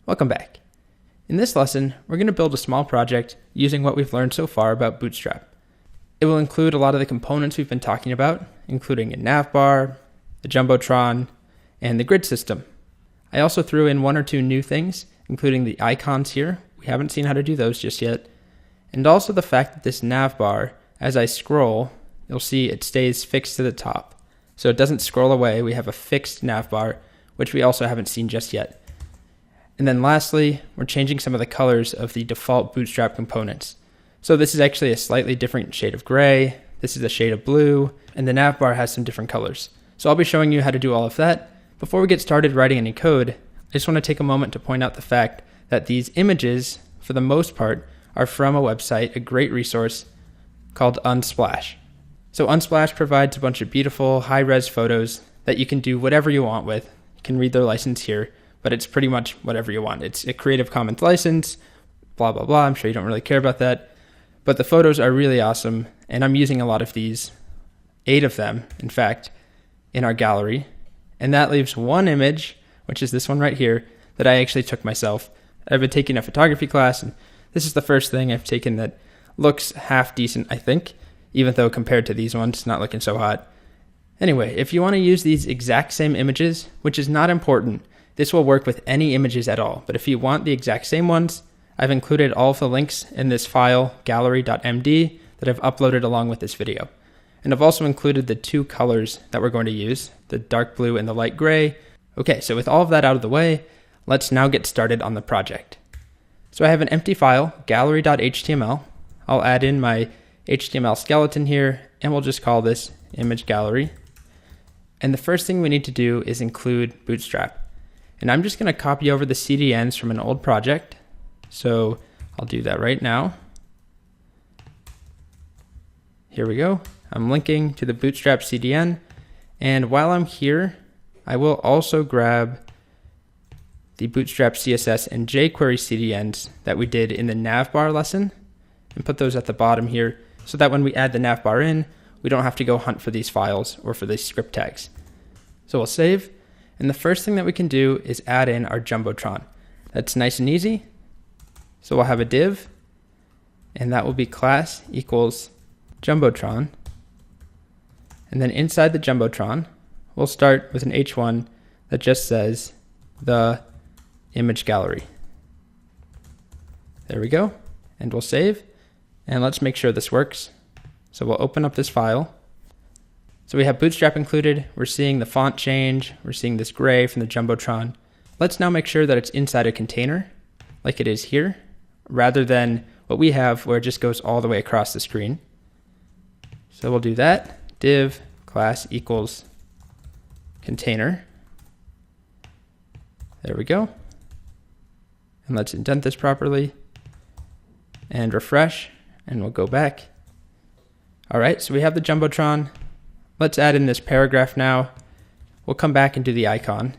Welcome back. In this lesson, we're going to build a small project using what we've learned so far about Bootstrap. It will include a lot of the components we've been talking about, including a navbar, a jumbotron, and the grid system. I also threw in one or two new things, including the icons here. We haven't seen how to do those just yet. And also the fact that this navbar, as I scroll, you'll see it stays fixed to the top. So it doesn't scroll away. We have a fixed navbar, which we also haven't seen just yet. And then lastly, we're changing some of the colors of the default Bootstrap components. So this is actually a slightly different shade of gray. This is a shade of blue, and the navbar has some different colors. So I'll be showing you how to do all of that. Before we get started writing any code, I just want to take a moment to point out the fact that these images, for the most part, are from a website, a great resource called Unsplash. So Unsplash provides a bunch of beautiful high-res photos that you can do whatever you want with. You can read their license here, but it's pretty much whatever you want. It's a Creative Commons license, blah, blah, blah. I'm sure you don't really care about that. But the photos are really awesome, and I'm using a lot of these, 8 of them, in fact, in our gallery. And that leaves one image, which is this one right here, that I actually took myself. I've been taking a photography class, and this is the first thing I've taken that looks half decent, I think, even though compared to these ones, it's not looking so hot. Anyway, if you want to use these exact same images, which is not important, this will work with any images at all. But if you want the exact same ones, I've included all of the links in this file, gallery.md, that I've uploaded along with this video. And I've also included the 2 colors that we're going to use, the dark blue and the light gray. Okay, so with all of that out of the way, let's now get started on the project. So I have an empty file, gallery.html. I'll add in my HTML skeleton here, and we'll just call this image gallery. And the first thing we need to do is include Bootstrap. And I'm just going to copy over the CDNs from an old project. So I'll do that right now. Here we go. I'm linking to the Bootstrap CDN. And while I'm here, I will also grab the Bootstrap CSS and jQuery CDNs that we did in the navbar lesson and put those at the bottom here so that when we add the navbar in, we don't have to go hunt for these files or for these script tags. So we'll save. And the first thing that we can do is add in our jumbotron. That's nice and easy. So we'll have a div, and that will be class equals jumbotron. And then inside the jumbotron, we'll start with an h1 that just says the image gallery. There we go. And we'll save. And let's make sure this works. So we'll open up this file. So we have Bootstrap included. We're seeing the font change. We're seeing this gray from the jumbotron. Let's now make sure that it's inside a container, like it is here, rather than what we have where it just goes all the way across the screen. So we'll do that. Div class equals container. There we go. And let's indent this properly and refresh, and we'll go back. All right, so we have the jumbotron. Let's add in this paragraph now. We'll come back and do the icon,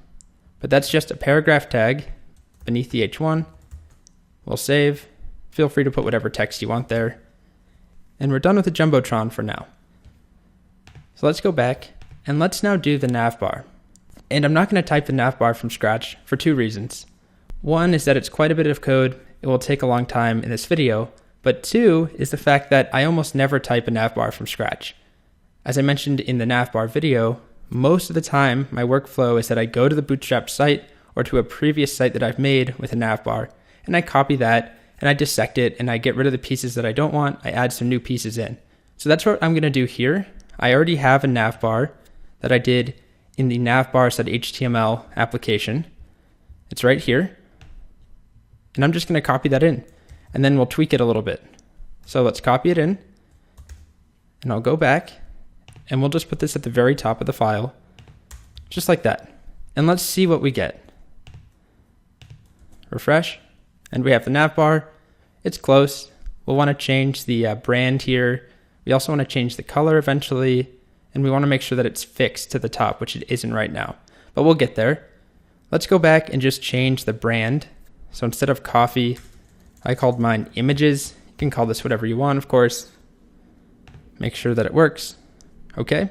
but that's just a paragraph tag beneath the h1. We'll save. Feel free to put whatever text you want there. And we're done with the jumbotron for now. So let's go back and let's now do the navbar. And I'm not going to type the navbar from scratch for 2 reasons. One is that it's quite a bit of code. It will take a long time in this video. But 2 is the fact that I almost never type a navbar from scratch. As I mentioned in the navbar video, most of the time my workflow is that I go to the Bootstrap site or to a previous site that I've made with a navbar, and I copy that and I dissect it and I get rid of the pieces that I don't want. I add some new pieces in. So that's what I'm going to do here. I already have a navbar that I did in the navbar.html application. It's right here. And I'm just going to copy that in, and then we'll tweak it a little bit. So let's copy it in, and I'll go back, and we'll just put this at the very top of the file, just like that. And let's see what we get. Refresh, and we have the navbar. It's close. We'll want to change the brand here. We also want to change the color eventually, and we want to make sure that it's fixed to the top, which it isn't right now, but we'll get there. Let's go back and just change the brand. So instead of coffee, I called mine images. You can call this whatever you want, of course. Make sure that it works. Okay.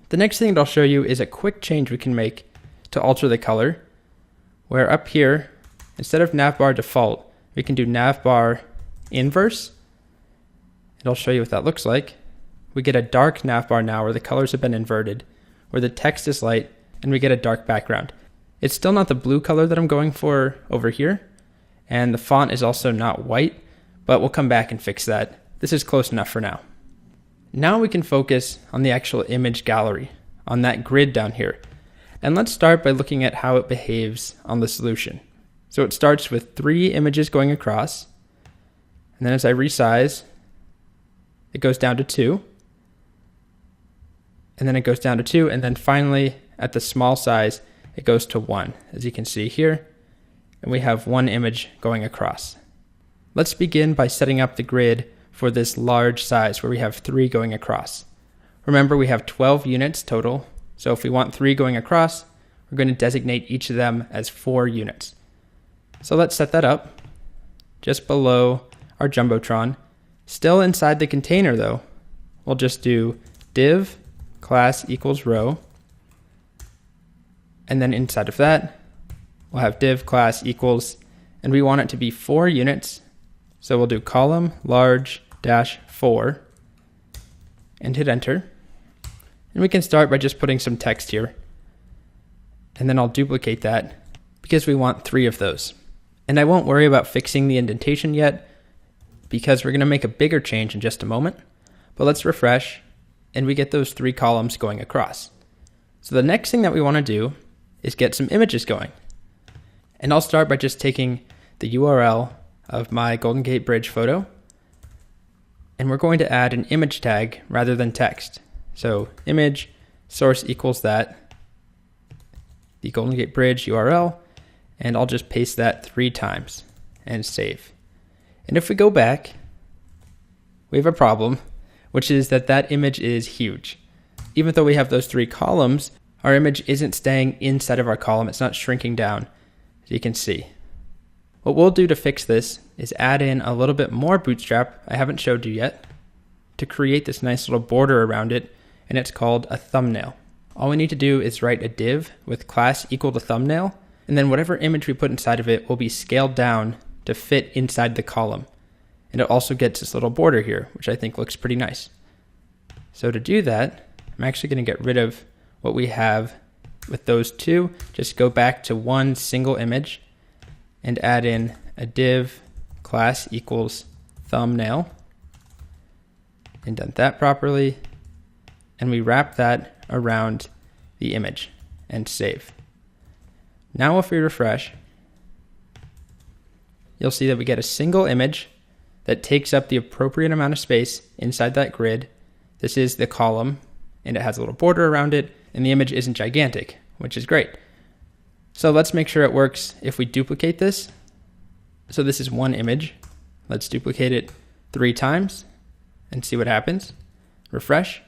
The next thing that I'll show you is a quick change we can make to alter the color, where up here instead of navbar default, we can do navbar inverse. And I'll show you what that looks like. We get a dark navbar now where the colors have been inverted, where the text is light, and we get a dark background. It's still not the blue color that I'm going for over here, and the font is also not white, but we'll come back and fix that. This is close enough for now. Now we can focus on the actual image gallery, on that grid down here. And let's start by looking at how it behaves on the solution. So it starts with 3 images going across, and then as I resize, it goes down to 2, and then it goes down to 2, and then finally at the small size, it goes to 1, as you can see here, and we have 1 image going across. Let's begin by setting up the grid for this large size where we have 3 going across. Remember, we have 12 units total, so if we want 3 going across, we're going to designate each of them as 4 units. So let's set that up just below our Jumbotron. Still inside the container though, we'll just do div class equals row, and then inside of that, we'll have div class equals, and we want it to be 4 units, so we'll do column large dash 4 and hit enter. And we can start by just putting some text here, and then I'll duplicate that because we want 3 of those. And I won't worry about fixing the indentation yet because we're going to make a bigger change in just a moment. But let's refresh, and we get those 3 columns going across. So the next thing that we want to do is get some images going. And I'll start by just taking the URL of my Golden Gate Bridge photo, and we're going to add an image tag rather than text. So image source equals that, the Golden Gate Bridge URL, and I'll just paste that 3 times and save. And if we go back, we have a problem, which is that that image is huge. Even though we have those 3 columns, our image isn't staying inside of our column. It's not shrinking down, as you can see. What we'll do to fix this is add in a little bit more Bootstrap I haven't showed you yet to create this nice little border around it, and it's called a thumbnail. All we need to do is write a div with class equal to thumbnail, and then whatever image we put inside of it will be scaled down to fit inside the column. And it also gets this little border here, which I think looks pretty nice. So to do that, I'm actually going to get rid of what we have with those 2. Just go back to 1 single image and add in a div class equals thumbnail. Indent that properly. And we wrap that around the image and save. Now if we refresh, you'll see that we get a single image that takes up the appropriate amount of space inside that grid. This is the column, and it has a little border around it, and the image isn't gigantic, which is great. So let's make sure it works if we duplicate this. So this is 1 image. Let's duplicate it 3 times and see what happens. Refresh,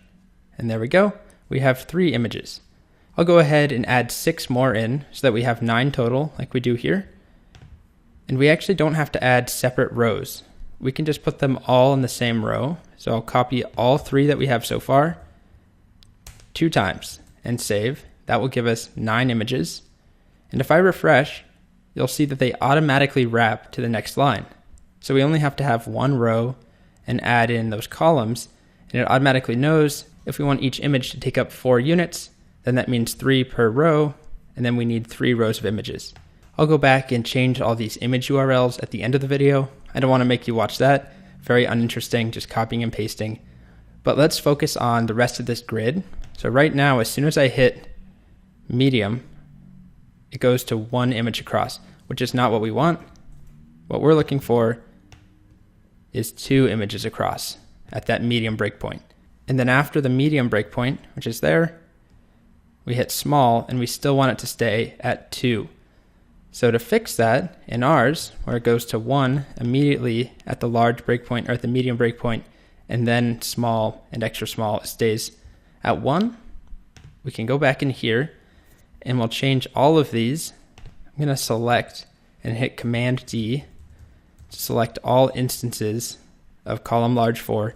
and there we go. We have 3 images. I'll go ahead and add 6 more in so that we have 9 total like we do here. And we actually don't have to add separate rows. We can just put them all in the same row. So I'll copy all 3 that we have so far 2 times and save. That will give us 9 images. And if I refresh, you'll see that they automatically wrap to the next line. So we only have to have 1 row and add in those columns, and it automatically knows if we want each image to take up 4 units, then that means 3 per row, and then we need 3 rows of images. I'll go back and change all these image URLs at the end of the video. I don't want to make you watch that. Very uninteresting, just copying and pasting. But let's focus on the rest of this grid. So right now, as soon as I hit medium, it goes to 1 image across, which is not what we want. What we're looking for is 2 images across at that medium breakpoint. And then after the medium breakpoint, which is there, we hit small, and we still want it to stay at 2. So to fix that, in ours, where it goes to 1 immediately at the large breakpoint or at the medium breakpoint, and then small and extra small stays at 1, we can go back in here and we'll change all of these. I'm going to select and hit Command D to select all instances of column large 4,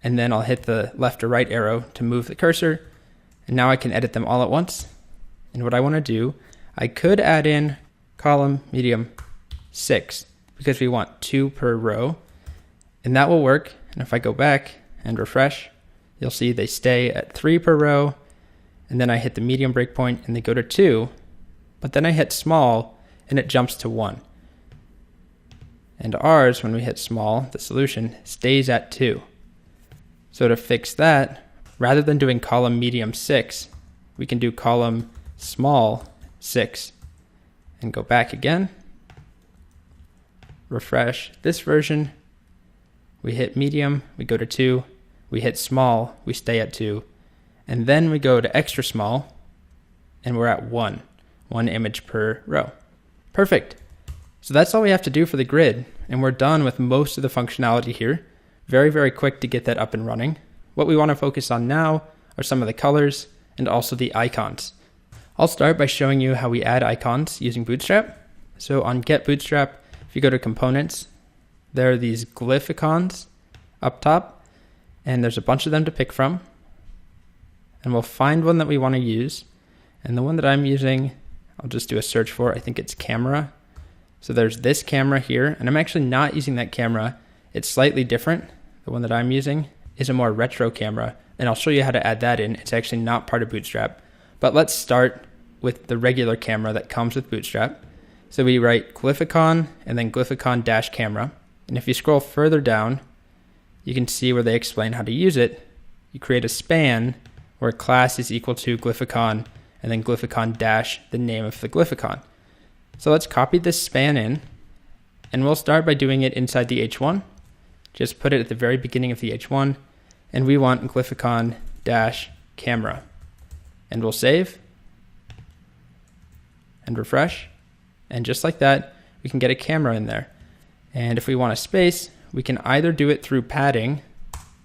and then I'll hit the left or right arrow to move the cursor, and now I can edit them all at once. And what I want to do, I could add in column medium 6 because we want 2 per row. And that will work. And if I go back and refresh, you'll see they stay at 3 per row. And then I hit the medium breakpoint and they go to 2. But then I hit small and it jumps to 1. And ours, when we hit small, the solution stays at 2. So to fix that, rather than doing column medium 6, we can do column small 6 and go back again. Refresh this version. We hit medium, we go to 2. We hit small, we stay at 2. And then we go to extra small and we're at 1 image per row. Perfect. So that's all we have to do for the grid, and we're done with most of the functionality here. Very, very quick to get that up and running. What we want to focus on now are some of the colors and also the icons. I'll start by showing you how we add icons using Bootstrap. So on Get Bootstrap, if you go to Components, there are these glyph icons up top, and there's a bunch of them to pick from. And we'll find one that we want to use. And the one that I'm using, I'll just do a search for, I think it's camera. So there's this camera here, and I'm actually not using that camera. It's slightly different. The one that I'm using is a more retro camera, and I'll show you how to add that in. It's actually not part of Bootstrap. But let's start with the regular camera that comes with Bootstrap. So we write glyphicon and then glyphicon-camera. And if you scroll further down, you can see where they explain how to use it. You create a span where class is equal to glyphicon and then glyphicon dash the name of the glyphicon. So let's copy this span in, and we'll start by doing it inside the H1. Just put it at the very beginning of the H1, and we want glyphicon dash camera. And we'll save and refresh. And just like that, we can get a camera in there. And if we want a space, we can either do it through padding,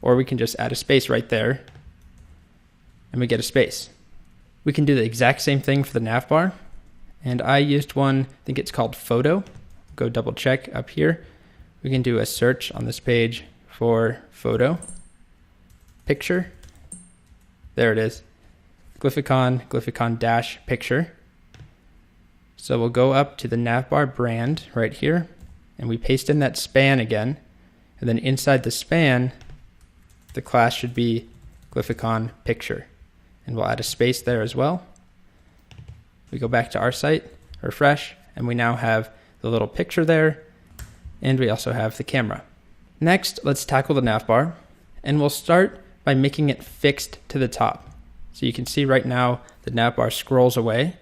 or we can just add a space right there, and we get a space. We can do the exact same thing for the navbar. And I used one, I think it's called photo. Go double check up here. We can do a search on this page for photo, picture. There it is. Glyphicon dash picture. So we'll go up to the navbar brand right here, and we paste in that span again. And then inside the span, the class should be glyphicon picture. And we'll add a space there as well. We go back to our site, refresh, and we now have the little picture there, and we also have the camera. Next, let's tackle the navbar, and we'll start by making it fixed to the top. So you can see right now the navbar scrolls away,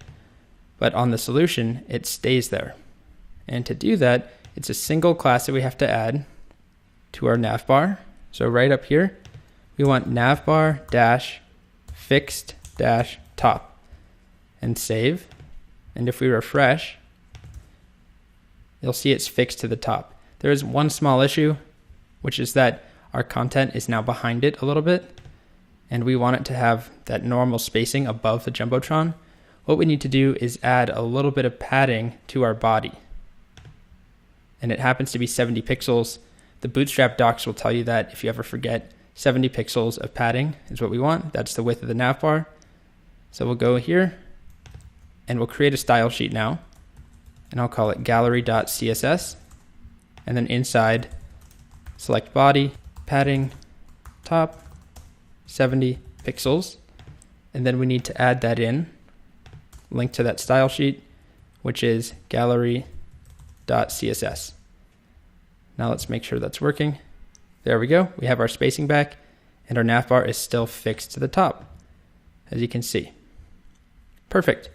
but on the solution, it stays there. And to do that, it's a single class that we have to add to our navbar. So right up here, we want navbar dash fixed dash top. And save. And if we refresh, you'll see it's fixed to the top. There is one small issue, which is that our content is now behind it a little bit, and we want it to have that normal spacing above the Jumbotron. What we need to do is add a little bit of padding to our body. And it happens to be 70 pixels. The Bootstrap docs will tell you that if you ever forget, 70 pixels of padding is what we want. That's the width of the navbar. So we'll go here, and we'll create a style sheet now, and I'll call it gallery.css, and then inside, select body, padding, top, 70 pixels, and then we need to add that in, link to that style sheet, which is gallery.css. Now let's make sure that's working. There we go, we have our spacing back, and our navbar is still fixed to the top, as you can see. Perfect.